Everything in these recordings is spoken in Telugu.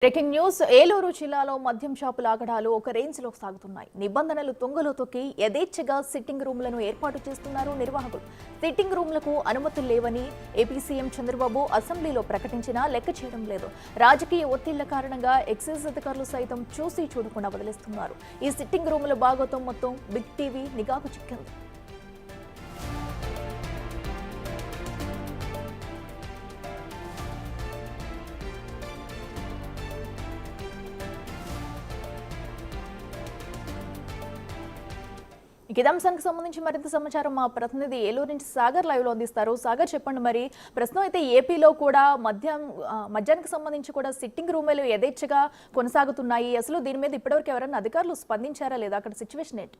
బ్రేకింగ్ న్యూస్ ఏలూరు జిల్లాలో మద్యం షాపుల ఆగడాలు ఒక రేంజ్ లో సాగుతున్నాయి. నిబంధనలు తుంగలో తొక్కి యథేచ్ఛగా సిట్టింగ్ రూమ్లను ఏర్పాటు చేస్తున్నారు నిర్వాహకులు. సిట్టింగ్ రూమ్లకు అనుమతులు లేవని ఏపీ సీఎం చంద్రబాబు అసెంబ్లీలో ప్రకటించినా లెక్క చేయడం లేదు. రాజకీయ ఒత్తిళ్ల కారణంగా ఎక్సైజ్ అధికారులు సైతం చూసి చూడకుండా వదిలేస్తున్నారు. ఈ సిట్టింగ్ రూముల భాగోతం మొత్తం బిగ్ టీవీ నిఘాకు చిక్కింది. ఇదే అంశానికి సంబంధించి మరింత సమాచారం మా ప్రతినిధి ఏలూరు నుంచి సాగర్ లైవ్ లో అందిస్తారు. సాగర్, చెప్పండి. మరి ప్రస్తుతం అయితే ఏపీలో కూడా మద్యానికి సంబంధించి కూడా సిట్టింగ్ రూములు యథేచ్ఛగా కొనసాగుతున్నాయి. అసలు దీని మీద ఇప్పటివరకు ఎవరైనా అధికారులు స్పందించారా లేదా? అక్కడ సిచ్యువేషన్ ఏంటి?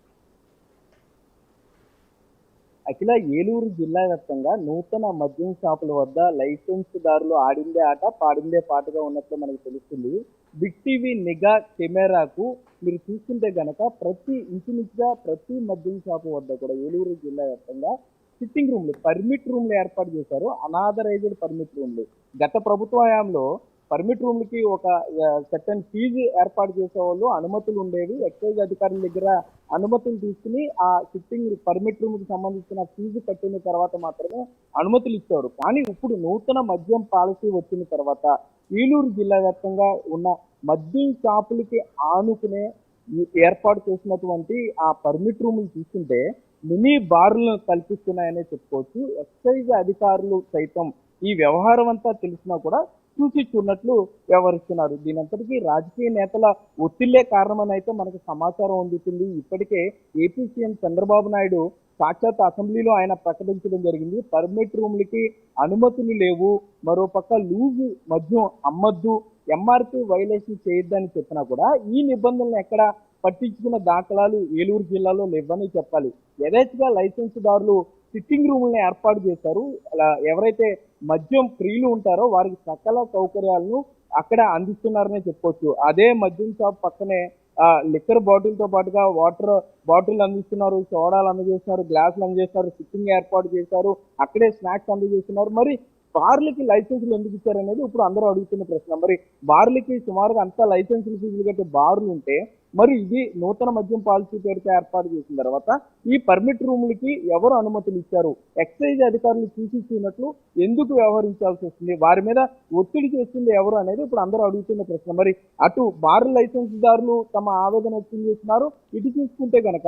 అఖిల, ఏలూరు జిల్లా వ్యాప్తంగా నూతన మద్యం షాపుల వద్ద లైసెన్స్ దారులు ఆడిందే ఆట పాడిందే పాటగా ఉన్నట్లు మనకు తెలుస్తుంది. బిగ్ టీవీ నిఘా కెమెరాకు మీరు చూస్తుంటే గనక ఇంచుమించుగా ప్రతి మద్యం షాపు వద్ద కూడా ఏలూరు జిల్లా వ్యాప్తంగా సిట్టింగ్ రూమ్లు, పర్మిట్ రూమ్లు ఏర్పాటు చేశారు. అనాథరైజ్డ్ పర్మిట్ రూమ్లు. గత ప్రభుత్వ హయాంలో పర్మిట్ రూమ్లకి ఒక సెకండ్ ఫీజు ఏర్పాటు చేసేవాళ్ళు, అనుమతులు ఉండేవి. ఎక్సైజ్ అధికారుల దగ్గర అనుమతులు తీసుకుని ఆ సిట్టింగ్ పర్మిట్ రూమ్కి సంబంధించిన ఫీజు కట్టిన తర్వాత మాత్రమే అనుమతులు ఇచ్చేవారు. కానీ ఇప్పుడు నూతన మద్యం పాలసీ వచ్చిన తర్వాత ఏలూరు జిల్లా వ్యాప్తంగా ఉన్న మద్యం షాపులకి ఆనుకునే ఏర్పాటు చేసినటువంటి ఆ పర్మిట్ రూములు చూస్తుంటే మినీ బార్లను కల్పిస్తున్నాయనే చెప్పుకోవచ్చు. ఎక్సైజ్ అధికారులు సైతం ఈ వ్యవహారం అంతా తెలిసినా కూడా చూసి చూడనట్లు వ్యవహరిస్తున్నారు. దీనంతటికీ రాజకీయ నేతల ఒత్తిళ్లే కారణమని అయితే మనకు సమాచారం అందుతుంది. ఇప్పటికే ఏపీ సీఎం చంద్రబాబు నాయుడు సాక్షాత్ అసెంబ్లీలో ఆయన ప్రకటించడం జరిగింది. పర్మిట్ రూమ్లకి అనుమతులు లేవు, మరోపక్క లూజ్ మద్యం అమ్మద్దు, ఎంఆర్పీ వైలేషన్ చేయొద్దని చెప్పినా కూడా ఈ నిబంధనలు ఎక్కడ పట్టించుకున్న దాఖలాలు ఏలూరు జిల్లాలో లేవని చెప్పాలి. యథేచ్ఛగా లైసెన్స్ దారులు సిట్టింగ్ రూములను ఏర్పాటు చేశారు. అలా ఎవరైతే మద్యం ప్రియులు ఉంటారో వారికి సకల సౌకర్యాలను అక్కడ అందిస్తున్నారనే చెప్పుకోవచ్చు. అదే మద్యం షాప్ పక్కనే లిక్కర్ బాటిల్తో పాటుగా వాటర్ బాటిల్ అందిస్తున్నారు, సోడాలు అందజేస్తున్నారు, గ్లాసులు అందజేస్తున్నారు, సిట్టింగ్ ఏర్పాటు చేశారు, అక్కడే స్నాక్స్ అందజేస్తున్నారు. మరి బార్లకి లైసెన్సులు ఎందుకు ఇచ్చారనేది ఇప్పుడు అందరూ అడుగుతున్న ప్రశ్న. మరి బార్లకి సుమారుగా అంతా లైసెన్సులు ఫీజులు కట్టే బార్లు ఉంటే మరి ఇది నూతన మద్యం పాలసీ పేరుతో ఏర్పాటు చేసిన తర్వాత ఈ పర్మిట్ రూములకి ఎవరు అనుమతులు ఇచ్చారు? ఎక్సైజ్ అధికారులు చూసినట్లు ఎందుకు వ్యవహరించాల్సి వస్తుంది? వారి మీద ఒత్తిడి చేస్తుంది ఎవరు అనేది ఇప్పుడు అందరూ అడుగుతున్న ప్రశ్న. మరి అటు బార్ లైసెన్స్ దారులు తమ ఆవేదన వ్యక్తం చేస్తున్నారు. ఇటు చూసుకుంటే గనక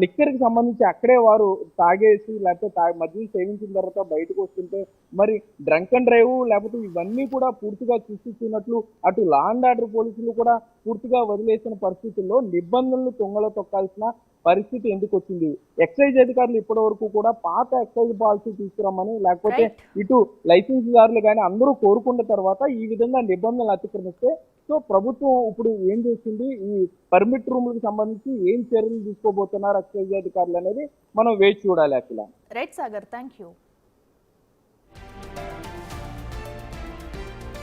లిక్కర్కి సంబంధించి అక్కడే వారు తాగేసి లేకపోతే మద్యం సేవించిన తర్వాత బయటకు వస్తుంటే మరి డ్రంక్ అండ్ డ్రైవ్ లేకపోతే ఇవన్నీ కూడా పూర్తిగా చూస్తున్నట్లు అటు లా అండ్ ఆర్డర్ పోలీసులు కూడా పూర్తిగా వదిలేసిన పరిస్థితుల్లో నిబంధనలు తొంగలో తొక్కాల్సిన పరిస్థితి ఎందుకు వచ్చింది? ఎక్సైజ్ అధికారులు ఇప్పటి వరకు కూడా పాత ఎక్సైజ్ పాలసీ తీసుకురమ్మని లేకపోతే ఇటు లైసెన్స్ దారులు కానీ అందరూ కోరుకున్న తర్వాత ఈ విధంగా నిబంధనలు అతిక్రమిస్తే సో ప్రభుత్వం ఇప్పుడు ఏం చేస్తుంది? ఈ పర్మిట్ రూములకు సంబంధించి ఏం చర్యలు తీసుకోబోతున్నారు ఎక్సైజ్ అధికారులు అనేది మనం వేచి చూడాలి. Akhila. Right Sagar, thank you.